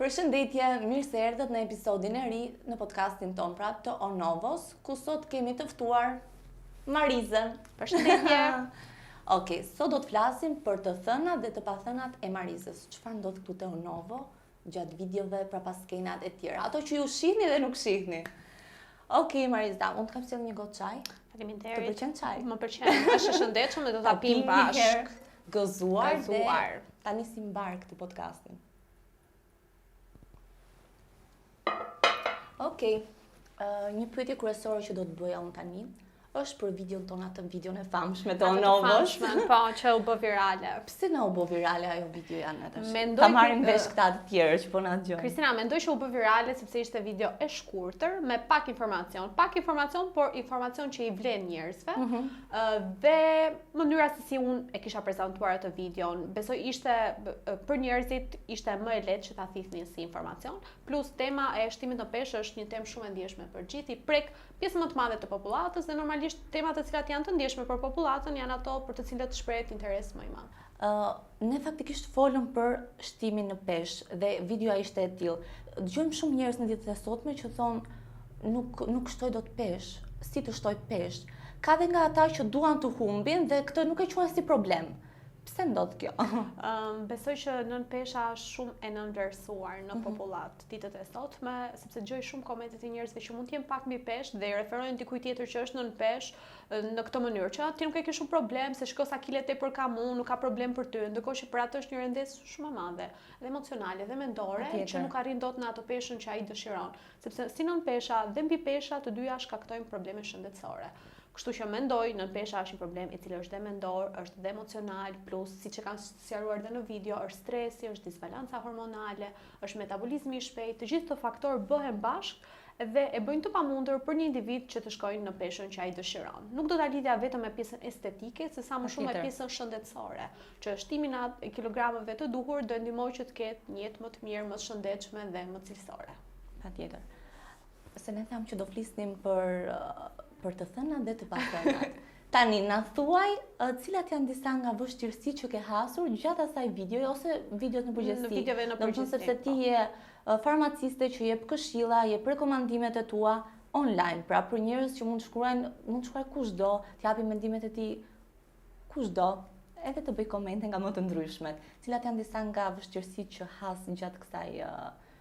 Përshëndetje, mirë se erdhët në episodin e ri në podcastin ton, pra të Onovos, ku sot kemi të ftuar Marizën. Përshëndetje. Okej, sot do të flasim për të thënat dhe të pathënat e Marizës. Çfarë ndodh këtu te Onovo, gjatë videove, pra pas skenat e tjera. Ato që ju shihni dhe nuk shihni. Okej, Mariza, unë të kam sjellë një gotë çaj. Faleminderit. Të pëlqen çaj? Më pëlqen. Është e shëndetshëm dhe do ta pim bashkë. Gëzuar. Gëzuar. Dhe ta nisim mbar këtë podcastin. Okej, një pyetje kryesore që do të bëja unë tani është për videon tonë, atë videon e famshme të Onovos. Po, që u bë virale. Pse na u bë virale ajo video janë tash? Mendoj Ta marrim vesh këta të tjerë që po na dëgjojnë. Kristina, mendoj që u bë virale sepse ishte video e shkurtër me pak informacion. Pak informacion, por informacion që i vlen njerëzve. Dhe mënyra se si unë e kisha prezantuar atë videon, besoj ishte për njerëzit ishte më e lehtë që ta thithnin si informacion. Plus tema e shtimit në peshë është një temë shumë e ndjeshme për gjithë, i prek pjesë më të madhe të popullatës dhe normalisht temat të cilat janë të ndjeshme për popullatën janë ato për të cilët shprehet interes më i madh. Ne faktikisht folëm për shtimin në peshë dhe videoja ishte e tillë. Dëgjojmë shumë njerëz në ditët e sotme që thonë nuk shtoj dot peshë, si të shtoj peshë. Ka dhe nga ata që duan të humbin dhe këtë nuk e quajnë si problem. Pse ndodh kjo? Besoj që nën pesha është shumë e nënvlerësuar në popullat ditët e sotme, sepse dëgjoj shumë komente të njerëzve që mund të jenë pak mbi peshë dhe referojnë dikujt tjetër që është nën peshë në këtë mënyrë, që ti nuk e ke shumë problem, se shko sa kile tepër kam unë, nuk ka problem për ty, ndërkohë që për atë është një rëndesë shumë e madhe, dhe emocionale dhe mendore, që nuk arrin dot në ato peshën që ai dëshiron, sepse si nën pesha dhe mbi pesha të dyja shkaktojnë probleme shëndetësore. Kështu që mendoj, nën pesha është një problem i cili është dhe mendor, është dhe emocional, plus siç e kanë sqaruar edhe në video, është stresi, është disbalanca hormonale, është metabolizmi i shpejtë, të gjithë këto faktorë bëhen bashkë dhe e bëjnë të pamundur për një individ që të shkojnë në peshën që ai dëshiron. Nuk do ta lidhja vetëm me pjesën estetike, se sa më shumë me pjesën shëndetësore, që shtimi e kilogrameve të duhur do ndihmojë që të ketë një jetë më të mirë, më të shëndetshme dhe më cilësore. Patjetër. Se ne tham që do flisnim për të thënat dhe të pathënat. Tani, na thuaj cilat janë disa nga vështirësitë që ke hasur gjatë asaj videoje ose videot në përgjithësi. Në videove në përgjithësi. Sepse ti je farmaciste që jep këshilla, jep rekomandimet e tua online, pra për njerëz që mund të shkruaj kushdo, të japi mendimet e tij kushdo, edhe të bëj komente nga më të ndryshmet. Cilat janë disa nga vështirësitë që has gjatë kësaj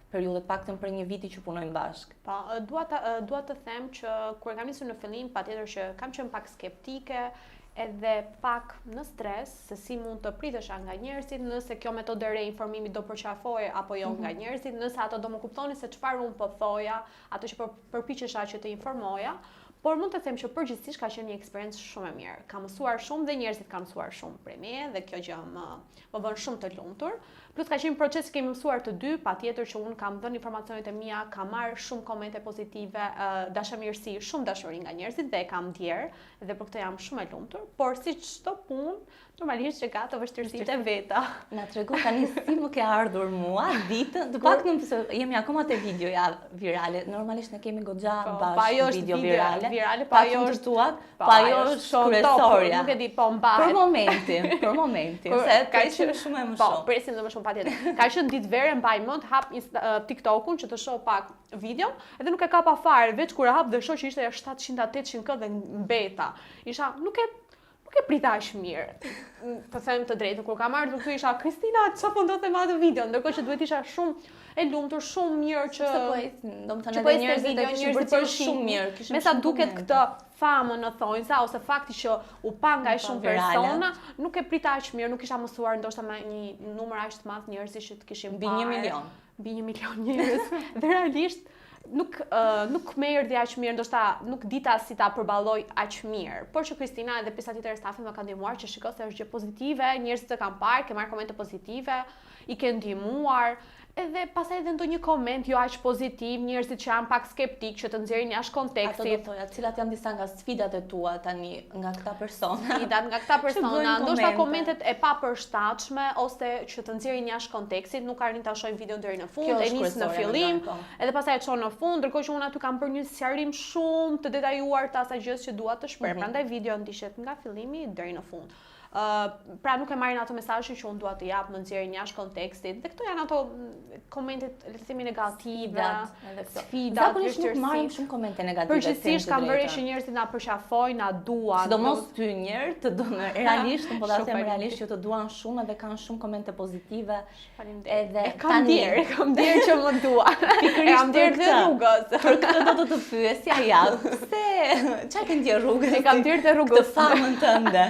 periudhë, paktën për një viti që punojmë bashkë? Po, dua të them që kur kam nisur në fillim, patjetër që kam qenë pak skeptike, edhe pak në stres, se si mund të pritesha nga njerëzit, nëse kjo metodë e re informimit do përqafoje apo jo nga njerëzit, nëse ato do më kuptonin se çfarë unë po thoja, ato që përpiqesha që të informoja. Por mund të them që përgjithsisht ka qenë një eksperiencë shumë e mirë. Kam mësuar shumë dhe njerëzit kanë mësuar shumë prej meje dhe kjo gjë më bën shumë të lumtur. Plus ka qenë një proces që kemi mësuar të dy, patjetër që unë kam dhënë informacionet e mia, kam marrë shumë komente pozitive, dashamirësi, shumë dashuri nga njerëzit dhe e kam ndjer dhe për këtë jam shumë e lumtur. Por si çdo punë, normalisht që ka të vështirësitë e veta. Na tregu tani si më ke ardhur mua ditën, të paktën se jemi akoma te videoja virale. Normalisht ne kemi goxha bashkë video virale. Po ajo është tuat, po ajo është kryesorja. Nuk e di, po mbahet. Për momentin, se ka qenë shumë më shumë. Po, presim dhe më shumë patjetër. Ka qenë ditë verë, mbaj mend, hap TikTokun që të shoh pak videon, edhe nuk e kapa fare, veç kur e hap dhe shoh që ishte 700-800k dhe mbeta. Isha nuk e prita aq mirë. Të them të drejtën, kur kam ardhur këtu isha Kristina, çfarë po ndodhte me atë video, ndërkohë që duhet isha shumë e lumtur, shumë mirë që domethënë edhe njerëzit e kishin bërë shumë mirë, me sa duket këtë famën në thonjza ose fakti që u pa nga shumë persona, nuk e prita aq mirë, nuk isha mësuar ndoshta me një numër aq të madh njerëzish që të kishin mbi 1 milion. Mbi 1 milion njerëz. Dhe realisht nuk më erdhi aq mirë, ndoshta nuk dita si ta përballoj aq mirë. Por që Kristina edhe pjesa tjetër e stafit më ka ndihmuar që shikoj se është gjë pozitive, njerëzit e kanë parë, ke marrë komente pozitive, i ke ndihmuar. Edhe pastaj edhe ndonjë koment jo aq pozitiv, njerëzit që janë pak skeptik, që të nxjerrin jashtë kontekstit. Ato do thoja, cilat janë disa nga sfidat e tua tani nga këta persona? Sfidat nga këta persona, ndoshta komentet e papërshtatshme ose që të nxjerrin jashtë kontekstit, nuk arrin ta shohin videon deri në fund, e nis në fillim, edhe pastaj e çon në fund, ndërkohë që unë aty kam bërë një sqarim shumë të detajuar të asaj gjës që dua të shpreh. Prandaj video ndishet nga fillimi deri në fund. Pra nuk e marrin ato mesazhe që unë dua të jap më nxjerrin jashtë kontekstit. Dhe këto janë ato komentet, le të themi negative, sfidat, zakonisht nuk marrim shumë komente negative. Përgjithsisht kam vërejë që njerëzit na përqafojnë, na duan. Sidomos ty njerë të duan realisht, po ta them realisht që të duan shumë dhe kanë shumë komente pozitive. Edhe kam ndier që më duan. Pikërisht ndier të rrugës. Për këtë do të pyesja ja, pse? Çfarë ke ndier rrugës? E kam ndier të rrugës. Të famën tënde.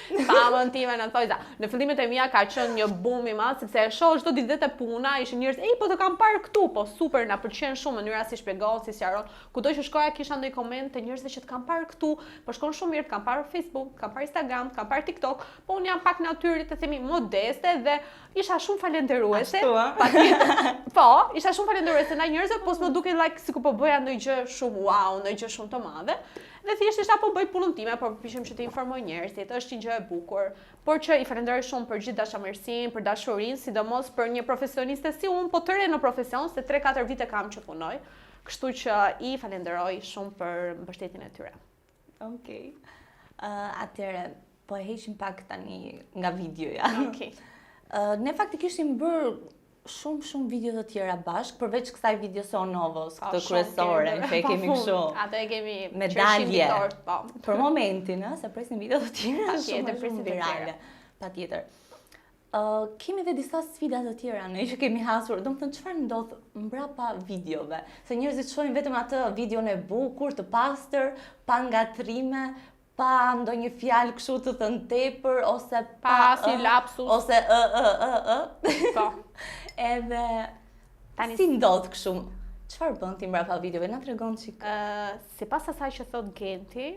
Famën time në thojza. Në fillimet e mia ka qenë një boom i madh sepse e shoh çdo ditë te puna, ishin njerëz, "Ej, po të kam parë këtu." Po super, na pëlqen shumë mënyra si shpjegon, si sqaron. Kudo që shkoja kisha ndonjë koment të njerëzve që të kam parë këtu, po shkon shumë mirë, të kam parë Facebook, të kam parë Instagram, të kam parë TikTok, po unë jam pak natyrë të themi modeste dhe isha shumë falendëruese. Patjetër. Po, isha shumë falendëruese ndaj njerëzve, po s'më duket like sikur po bëja ndonjë gjë shumë wow, ndonjë gjë shumë të madhe. Dhe thjesht isha po bëj punën time, por përpiqem që të informoj njerëzit, është një gjë e bukur. Por që i falenderoj shumë për gjithë dashamirësinë, për dashurinë, sidomos për një profesioniste si unë, po të re në profesion, se 3-4 vite kam që punoj. Kështu që i falenderoj shumë për mbështetjen e tyre. Okej. Atëherë, po e heqim pak tani nga videoja. Okej. Ne faktikisht kishim bërë shumë video të tjera bashkë, përveç kësaj video së Onovos, këtë kryesore, që e kemi kështu. Atë e kemi medalje. Po. Për momentin, se presim video të tjera shumë virale. Patjetër. Kemi dhe disa sfida të tjera ne që kemi hasur. Domethënë çfarë ndodh mbrapa videove? Se njerëzit shohin vetëm atë videon e bukur, të pastër, pa ngatrime, pa ndonjë fjalë kështu të thënë tepër ose pa si lapsus ose Po. Edhe tani si ndodh kështu? Çfarë bën ti mbrapa videove? Na tregon çik. Sipas asaj që thot Genti,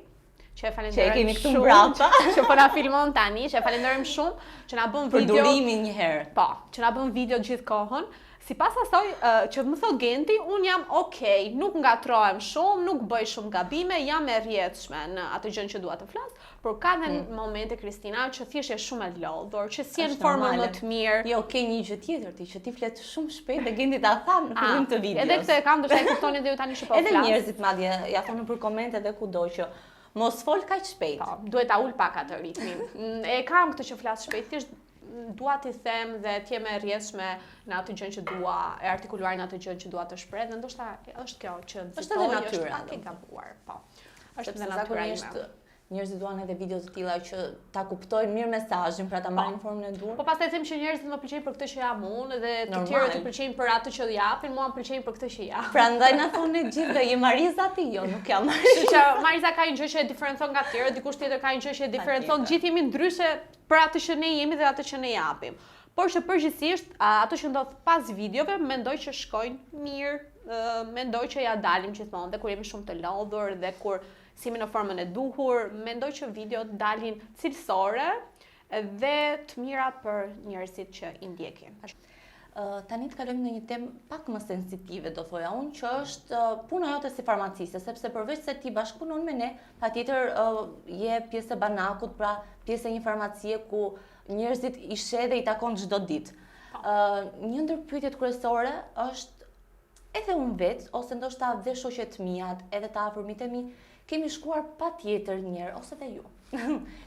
që e Që falenderojmë e kemi këtu shumë, mbrapa. që po na filmon tani, që e falenderojmë shumë, që na bën video. Përdurimin një herë. Po, që na bën video gjithkohon. Sipas asaj që më thot Genti, un jam okay, nuk ngatrohem shumë, nuk bëj shumë gabime, jam e rrjedhshme në atë gjën që dua të flas, por ka dhe momente Kristina që thjesht je shumë e lodhur, që si në formën më të mirë. Jo, ke një gjë tjetër ti që ti flet shumë shpejt dhe Genti ta tha në fillim të videos. Edhe këtë e kam, do të kuptoni edhe ju tani që po flas. Edhe njerëzit madje ja thonë për komente dhe kudo që mos fol kaq shpejt. Po, duhet ta ul pak atë ritmin. E kam këtë që flas shpejt, thjesht dua t'i them dhe t'jem e rrjedhshme në atë gjën që dua, e artikuluar në atë gjën që dua të shpreh, dhe ndoshta është kjo që është edhe natyra, pak e gabuar, po. Është edhe natyra ime. Njerëzit duan edhe video të tilla që ta kuptojnë mirë mesazhin, pra ta marrin formën e duhur. Po pastaj them që njerëzit më pëlqejnë për këtë që jam unë dhe të tjerët të pëlqejnë për atë që japin, mua më pëlqejnë për këtë që jap. Prandaj na thonë gjithë je Mariza ti, jo, nuk jam Mariza. Kështu që Mariza ka një gjë që e diferencon nga të tjerët, dikush tjetër ka një gjë që e diferencon, gjithë jemi ndryshe për atë që ne jemi dhe atë që ne japim. Por që përgjithsisht ato që ndodh pas videove mendoj që shkojnë mirë, mendoj që ja dalim gjithmonë dhe kur jemi shumë të lodhur dhe kur simi në formën e duhur, mendoj që videot dalin cilësore dhe të mira për njerëzit që i ndjekin. Tani të kalojmë në një temë pak më sensitive, do thoja unë, që është puna jote si farmaciste, sepse përveç se ti bashkëpunon me ne, patjetër je pjesë e banakut, pra pjesë e një farmacie ku njerëzit i sheh dhe i takon çdo ditë. Një ndër pyetjet kryesore është edhe unë vetë, ose ndoshta dhe shoqet mia, edhe të afërmit e mi, kemi shkuar patjetër një herë, ose dhe ju.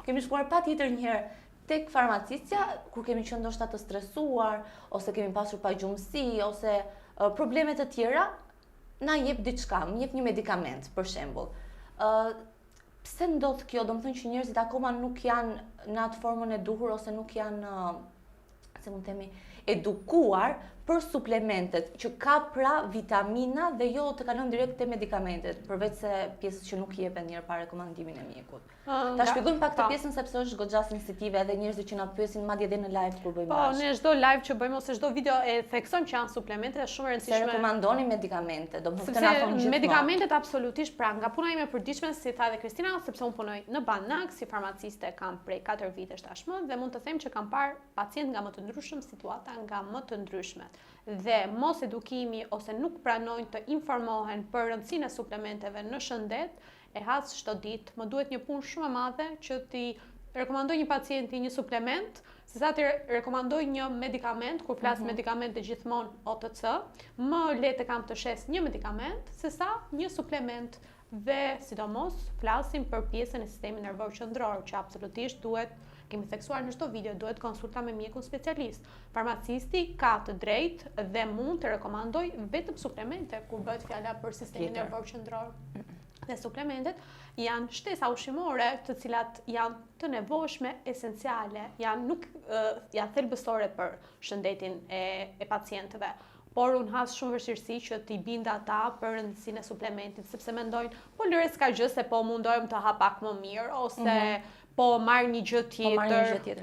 Kemi shkuar patjetër një herë tek farmacistja kur kemi qenë ndoshta të stresuar, ose kemi pasur pagjumësi, ose probleme të tjera, na jep diçka, më jep një medikament, për shembull. Pse ndodh kjo? Domethënë që njerëzit akoma nuk janë në atë formën e duhur ose nuk janë, se mund të themi, edukuar për suplementet, që ka pra vitamina dhe jo të kalon direkt te medikamentet, përveç se pjesës që nuk jepen njëherë pa rekomandimin e mjekut. Ta shpjegojmë pak këtë pjesën sepse është goxha sensitive, edhe njerëzit që na pyesin madje edhe në live kur bëjmë bashkë. Po, ne çdo live që bëjmë ose çdo video e theksojmë që janë suplemente, është shumë e rëndësishme. Se rekomandoni medikamente, domethënë na thonë gjithmonë. Medikamentet absolutisht, pra nga puna ime e përditshme, si tha dhe Kristina, sepse unë punoj në Banak si farmaciste kam prej 4 vitesh tashmë dhe mund të them që kam parë pacient nga më të ndryshëm, situata nga më të ndryshmet. Dhe mos edukimi ose nuk pranojnë të informohen për rëndësinë e suplementeve në shëndet, e has çdo ditë. Më duhet një punë shumë e madhe që ti rekomandoj një pacienti një suplement, sesa ti rekomandoj një medikament, kur flas medikamente gjithmonë OTC, më lehtë kam të shes një medikament sesa një suplement. Dhe sidomos flasim për pjesën e sistemit nervor qendror, që absolutisht duhet kemi theksuar në çdo video, duhet konsulta me mjekun specialist. Farmacisti ka të drejtë dhe mund të rekomandoj vetëm suplemente kur bëhet fjala për sistemin nervor qendror. Dhe suplementet janë shtesa ushqimore të cilat janë të nevojshme, esenciale, janë thelbësore për shëndetin e pacientëve. Por unë has shumë vështirësi që t'i binda ata për rëndësinë e suplementit, sepse mendojnë, po lëre s'ka gjë se po mundojmë të ha pak më mirë, ose po marr një gjë tjetër,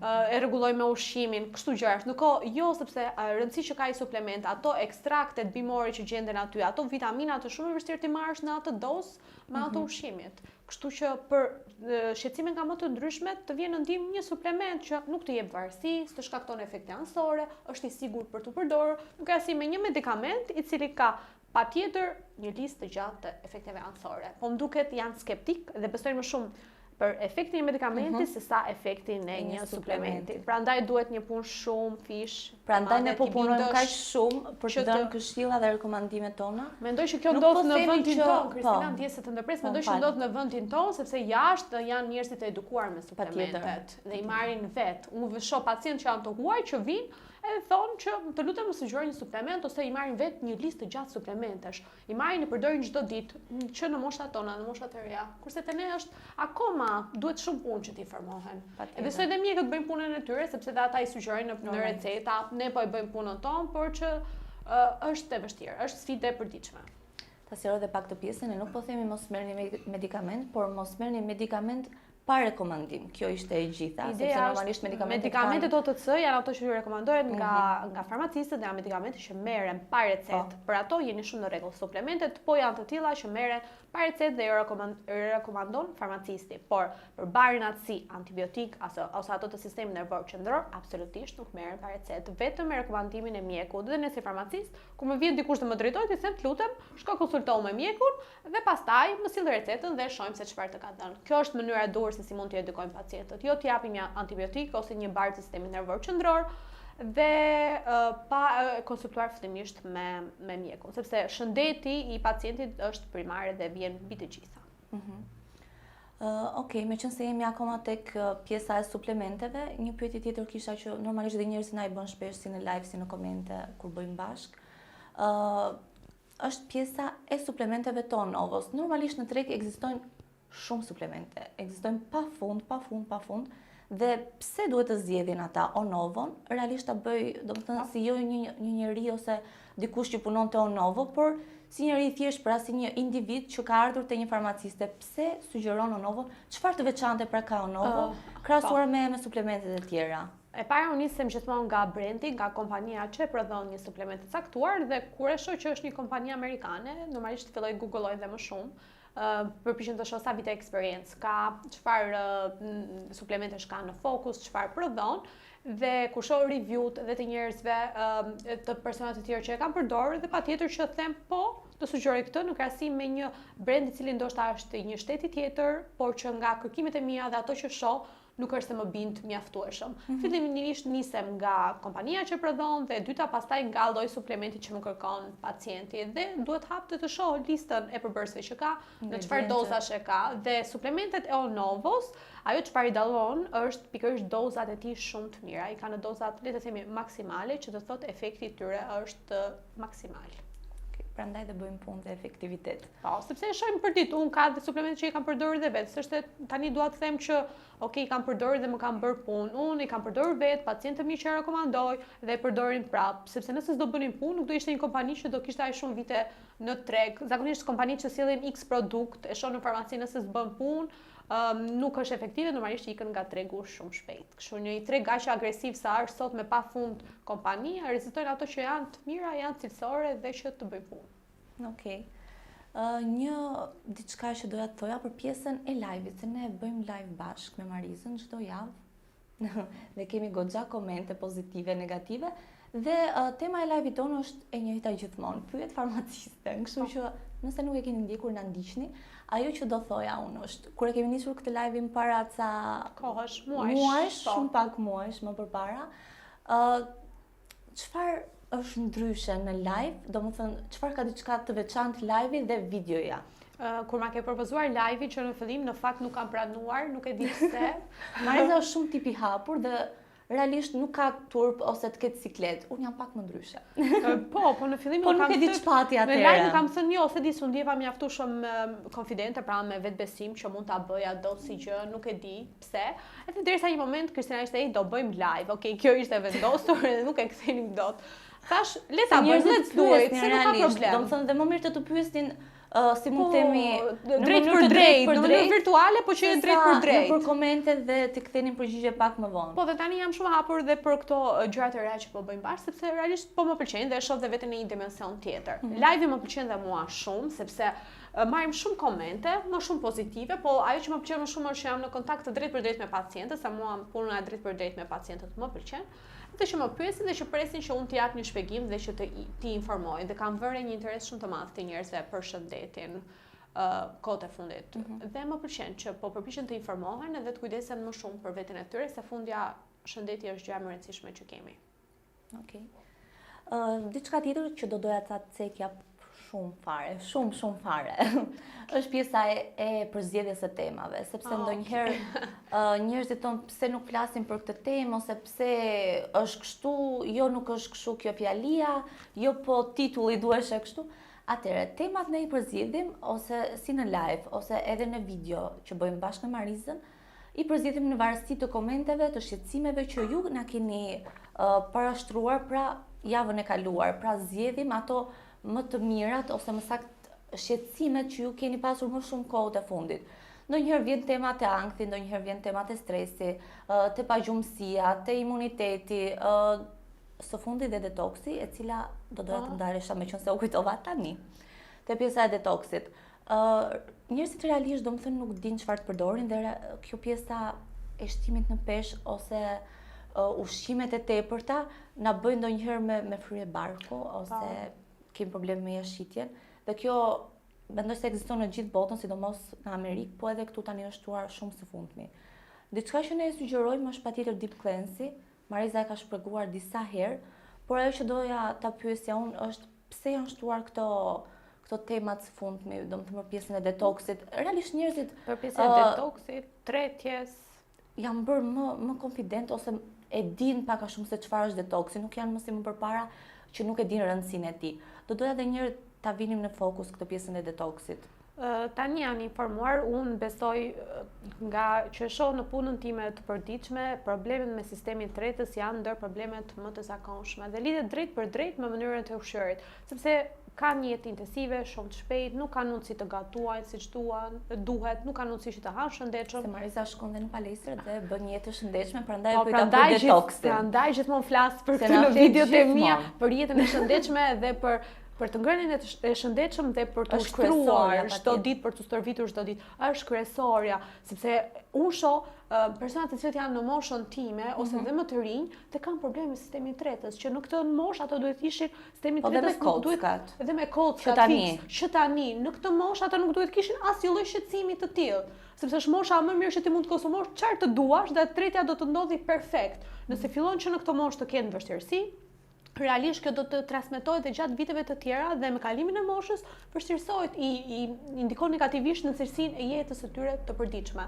e rregulloj me ushqimin, kështu gjëra. Nuk jo, sepse rëndësi që ka i suplement, ato ekstraktet bimore që gjenden aty, ato vitamina të shumë e vështirë t'i marrësh në atë dozë me ato ushqimit. Kështu që për shqetësime nga më të ndryshme të vjen në ndihmë një suplement që nuk të jep varësi, të shkakton efekte anësore, është i sigurt për t'u përdorur, nuk ka si me një medikament i cili ka patjetër një listë të gjatë të efekteve anësore. Po më duket janë skeptik dhe besojnë më shumë për efektin e medikamenti se sa efektin e një suplementi. Prandaj duhet një punë shumë fish. Prandaj ne po punojmë kaq shumë për të dhënë këshilla dhe rekomandimet tona. Mendoj që kjo ndodh në vendin tonë, Kristina, ndjes se të ndërpres, mendoj që ndodh në vendin tonë sepse jashtë janë njerëz të edukuar me suplementet dhe i marrin vet. Unë shoh pacientë që janë të huaj që vinë edhe thonë që të lutem më sugjeroj një suplement ose i marrin vet një listë të gjatë suplementesh. I marrin e përdorin çdo ditë, që në moshat tona, në moshat e reja. Kurse te ne është akoma duhet shumë punë që të informohen. E besoj dhe mjekët bëjnë punën e tyre sepse dhe ata i sugjerojnë në receta, ne po e bëjmë punën tonë, por që është e vështirë, është sfidë e përditshme. Ta sqaroj edhe pak të pjesën, ne nuk po themi mos merrni medikament, por mos merrni medikament pa rekomandim. Kjo ishte e gjitha, sepse normalisht medikamentet OTC janë ato që ju rekomandohen nga farmacistët dhe janë medikamente që merren pa recetë. Për ato jeni shumë në rregull. Suplementet po janë të tilla që merren pa recetë dhe rekomandon farmacisti. Por për barinat si antibiotik ose ato të sistemit nervor qendror, absolutisht nuk merren pa recetë, vetëm me rekomandimin e mjekut. Dhe ne si farmacist, kur më vjen dikush të më drejtojë, i them të lutem, shko konsulto me mjekun dhe pastaj më sill recetën dhe shohim se çfarë të ka dhënë. Kjo është mënyra e se si mund të edukojmë pacientët. Jo të japim një antibiotik ose një barë të sistemit nervor qendror dhe pa konsultuar fillimisht me mjekun, sepse shëndeti i pacientit është primare dhe vjen mbi të gjitha. Okej, meqense jemi akoma tek pjesa e suplementeve, një pyetje tjetër kisha që normalisht dhe njerëzit na i bën shpesh si në live, si në komente kur bëjmë bashk. Është pjesa e suplementeve të Onovos. Normalisht në treg ekzistojnë shumë suplemente, ekzistojnë pa fund, dhe pse duhet të zgjedhin ata Onovon? Realisht ta bëj, domethënë si jo një njeri ose dikush që punon te Onovo, por si njeri thjesht, pra si një individ që ka ardhur te një farmaciste. Pse sugjeron Onovo? Çfarë të veçantë pra ka Onovo krahasuar me suplementet e tjera? E para unë nisem gjithmonë nga brendi, nga kompania që prodhon një suplement të caktuar dhe kur e shoh që është një kompani amerikane, normalisht filloj googloj dhe më shumë. Përpiqem të shoh sa vite eksperiencë ka, çfarë suplementesh ka në fokus, çfarë prodhon dhe kur shoh review-t dhe të njerëzve, të personave të tjerë që e kanë përdorur dhe patjetër që them po, të sugjeroj këtë në krahasim me një brand i cili ndoshta është një shteti tjetër, por që nga kërkimet e mia dhe ato që shoh nuk është se më bind mjaftueshëm. Fillimisht nisem nga kompania që prodhon dhe dyta pastaj nga lloji suplementi që më kërkon pacienti dhe duhet hap të shoh listën e përbërësve që ka, në çfarë dozash e ka dhe suplementet e Onovos, ajo çfarë i dallon është pikërisht dozat e tij shumë të mira. I ka në dozat, le të themi, maksimale, që të thotë efekti i tyre është maksimal. Prandaj dhe bëjmë punë dhe efektivitet. Po, sepse e shohim për ditë, unë ka dhe suplemente që i kam përdorur dhe vetë, s'është tani dua të them që i kam përdorur dhe më kam bërë punë. Unë i kam përdorur vetë, pacientët mi që e rekomandoj dhe e përdorin prapë, sepse nëse s'do bënin punë, nuk do ishte një kompani që do kishte aq shumë vite në treg. Zakonisht kompanitë që sillin X produkt, e shoh në farmaci nëse s'bën punë, nuk është efektive, normalisht ikën nga tregu shumë shpejt. Kështu një treg aq agresiv sa është sot me pafund kompani, rezistojnë ato që janë të mira, janë cilësore dhe që të bëjnë punë. Okej. Një diçka që doja të thoja për pjesën e live-it, se ne bëjmë live bashkë me Marizën çdo javë dhe kemi goxha komente pozitive, negative, dhe tema e live-it tonë është e njëjta gjithmonë. Pyet farmacistën, kështu që nëse nuk e keni ndjekur na ndiqni. Ajo që do thoja unë është, kur e kemi nisur këtë live-in para ca kohësh, muajsh, shumë pak muajsh më përpara, çfarë është ndryshe në live, domethënë çfarë ka diçka të veçantë live-i dhe videoja? Kur ma ke propozuar live-i që në fillim në fakt nuk kam pranuar, nuk e di pse. Mariza është shumë tip i hapur dhe realisht nuk ka turp ose të ketë siklet. Unë jam pak më ndryshe. Po në fillim po nuk e di ç'pati Me atëherë. live kam thënë jo, se di s'u ndjeva mjaftueshëm konfidente, pra me vetbesim që mund ta bëja dot si gjë, nuk e di pse. Edhe derisa një moment Kristina ishte do bëjmë live. Okej, kjo ishte vendosur dhe nuk e kthenim dot. Thash, le ta bëjmë, let's do it, se nuk ka problem. Domethënë dhe më mirë të pyesnin si mund të themi drejt për drejt, në mënyrë virtuale, po që drejt për drejt. Për komente dhe të kthenin përgjigje pak më vonë. Po dhe tani jam shumë hapur dhe për këto gjërat e reja që po bëjmë bashkë, sepse realisht po më pëlqejnë dhe e shoh dhe veten në një dimension tjetër. Live-i më pëlqen dhe mua shumë, sepse marrim shumë komente, më shumë pozitive, po ajo që më pëlqen më shumë është që jam në kontakt të drejt për drejt me pacientët, sa mua puna e drejt për drejt me pacientët më pëlqen. Dhe që më pyesin dhe që presin që unë t'i jap një shpjegim dhe që t'i informoj dhe kam vënë një interes shumë të madh të njerëzve për shëndetin kohët e fundit. Dhe më pëlqen që po përpiqen të informohen edhe të kujdesen më shumë për veten e tyre, se fundja shëndeti është gjë e rëndësishme që kemi. Okej. Diçka tjetër që do doja ta cekja shumë fare. Është pjesa e përzgjedhjes së temave, sepse ndonjëherë njerëzit thonë pse nuk flasin për këtë temë ose pse është kështu, jo nuk është kështu kjo fjalia, jo po titulli duhesh kështu. Atëherë, temat ne i përzgjedhim ose si në live ose edhe në video që bëjmë bashkë me Marizën, i përzgjedhim në varësi të komenteve, të shqetësimeve që ju na keni parashtruar pra javën e kaluar, pra zgjedhim ato më të mirat ose më saktë shqetësimet që ju keni pasur më shumë kohët e fundit. Ndonjëherë vjen temat e ankthi, ndonjëherë vjen temat e stresi, të pagjumësia, të imuniteti, së fundi dhe detoksi, e cila do doja të ndalesha meqense u kujtova tani. Te pjesa e detoksit. Njerëzit realisht domethënë nuk dinë çfarë të përdorin dhe kjo pjesa e shtimit në peshë ose ushqimet e tepërta na bëjnë ndonjëherë me fryje barku ose kemi probleme me jashitjen, dhe kjo mendoj se ekziston në gjithë botën, sidomos në Amerikë, po edhe këtu tani është shtuar shumë së fundmi. Diçka që ne sugjerojmë është patjetër deep cleanse. Mariza e ka shpjeguar disa herë, por ajo që doja ta pyesja unë është pse janë shtuar këto temat së fundmi, domethënë për pjesën e detoksit. Realisht njerëzit për pjesën e detoksit, tretjes, janë bërë më konfident ose e din pak a shumë se çfarë është detoksi, nuk janë më si më përpara që nuk e din rëndësinë e tij. Do doja edhe një herë ta vinim në fokus këtë pjesën e detoksit. Tani janë informuar, unë besoj nga që shoh në punën time të përditshme, problemet me sistemin tretës janë ndër problemet më të zakonshme dhe lidhet drejt për drejt me mënyrën e ushqyerit, sepse kanë jetë intensive, shumë të shpejt, nuk kanë mundësi të gatuajnë siç duhet, nuk kanë mundësi që të hanë shëndetshëm. Se Mariza shkon dhe në palestër dhe bën jetë të shëndetshme, prandaj po ta bëj detoksin. Prandaj gjithmonë flas për këtë në videot e mia, për jetën e shëndetshme dhe për të ngrënien e shëndetshëm dhe për të ushtruar çdo ditë, për të stërvitur çdo ditë, është kryesorja, sepse unë shoh personat të cilët janë në moshën time ose dhe më të rinj, dhe kanë probleme me sistemin tretës, që në këtë moshë ato duhet ishin sistemi tretës nuk duhet edhe me kockat që tani në këtë moshë ata nuk duhet kishin asnjë lloj shqetësimi të tillë, sepse është mosha më mirë që ti mund të konsumosh çfarë të duash dhe tretja do të ndodhi perfekt. Nëse fillon që në këtë moshë të kenë vështirësi, realisht kjo do të transmetohet dhe gjatë viteve të tjera dhe me kalimin e moshës vështirësohet i ndikon negativisht në cilësinë e jetës së tyre të përditshme.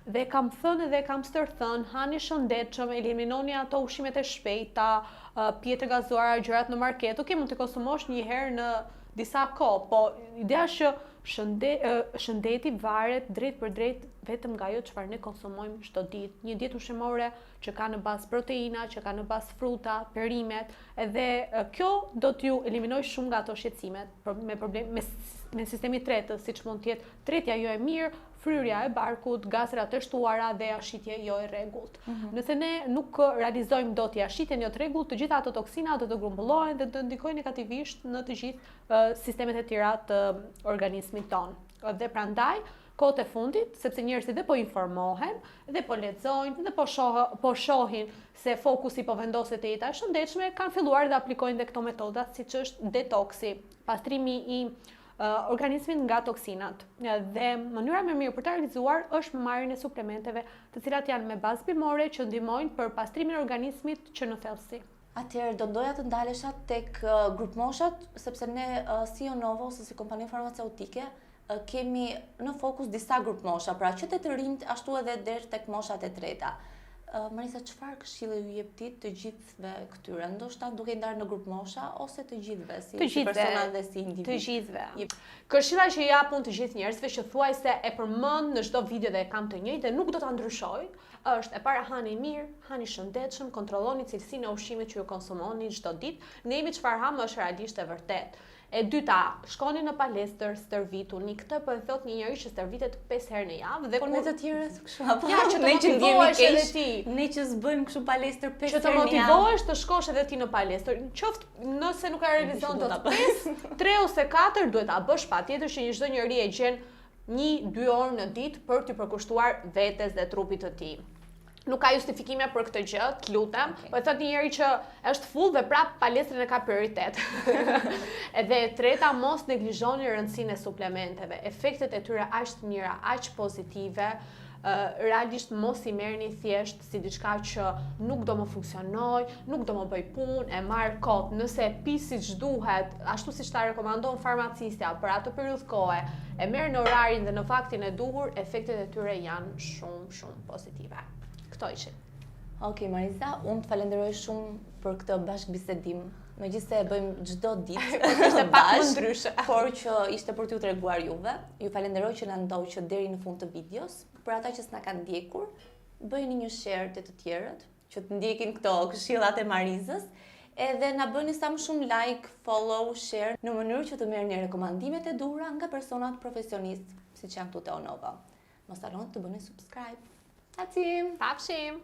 Dhe kam thënë dhe kam stërthënë, hani shëndetshëm, eliminoni ato ushqimet e shpejta, pjetë gazuara, gjërat në market. Okej, mund të konsumosh një herë në disa kohë, po ideja është shëndeti varet drejt për drejt vetëm nga ajo çfarë ne konsumojmë çdo ditë. Një dietë ushqimore që ka në bazë proteina, që ka në bazë fruta, perimet, edhe kjo do t'ju eliminojë shumë nga ato shqetësimet me probleme me sistemin tretës, siç mund të jetë tretja jo e mirë, fryrja e barkut, gazrat e shtuara dhe jashitje jo e rregullt. Nëse ne nuk realizojmë dot jashitjen jo të rregullt, të gjitha ato toksina do të grumbullohen dhe do ndikojnë negativisht në të gjithë sistemet e tjera të organizmit ton. Dhe prandaj kohët e fundit, sepse njerëzit dhe po informohen, dhe po lexojnë, dhe po shohin se fokusi po vendoset te jeta e shëndetshme, kanë filluar dhe aplikojnë dhe këto metoda, siç është detoksi, pastrimi i organizmin nga toksinat. Dhe mënyra më mirë për ta realizuar është me marrjen e suplementeve, të cilat janë me bazë bimore që ndihmojnë për pastrimin e organizmit që në thellësi. Atëherë do doja të ndalesha tek grup moshat, sepse ne si Onova ose si kompani farmaceutike kemi në fokus disa grup mosha, pra që të rinjt ashtu edhe deri tek moshat e treta. Marisa, çfarë këshille ju jep ti të gjithëve këtyre? Ndoshta duke i ndarë në grup mosha ose të gjithëve, si persona dhe si individ? Të gjithëve. Këshilla që jap unë të gjithë njerëzve që thuajse e përmend në çdo video dhe e kam të njëjtë dhe nuk do ta ndryshoj, është e para hani mirë, hani shëndetshëm, kontrolloni cilësinë e ushqimit që ju konsumoni çdo ditë, ndihemi çfarë ham është realisht e vërtet. E dyta, shkoni në palestër, stërvituni. Këtë po e thot një njeri që stërvitet 5 herë në javë dhe por me të tjerët kështu apo? Ja, që të ne që ndjemi motivohesh edhe keq, ti. ne që s'bëjmë kështu palestër 5 Që të herë në javë. motivohesh të shkosh edhe ti në palestër. Qoftë nëse nuk ka realizuar dot 5, 3 ose 4 duhet ta bësh patjetër që çdo njeri e gjen 1-2 orë në ditë për të përkushtuar vetes dhe trupit të tij. Nuk ka justifikime për këtë gjë, të lutem. Po e thot një njeri që është full dhe prap palestrën e ka prioritet. Edhe e treta, mos neglizhoni rëndësinë e suplementeve. Efektet e tyre aq të mira, aq pozitive, realisht mos i merrni thjesht si diçka që nuk do më funksionoj, nuk do më bëj punë, e marr kot. Nëse e pi siç duhet, ashtu siç ta rekomandon farmacistja për atë periudhë kohe, e merr në orarin dhe në faktin e duhur, efektet e tyre janë shumë pozitive. Këto ishin. Okej, Marisa, unë të falenderoj shumë për këtë bashkëbisedim. Megjithëse e bëjmë çdo ditë, ishte pak më ndryshe, por që ishte për t'ju treguar juve. Ju falenderoj që na ndoqët deri në fund të videos. Për ata që s'na kanë ndjekur, bëjeni një share te të tjerët, që të ndjekin këto këshillat e Marisës, edhe na bëni sa më shumë like, follow, share, në mënyrë që të merrni rekomandimet e duhura nga personat profesionistë, siç janë këtu te Onova. Mos harroni të bëni subscribe. Pafshim!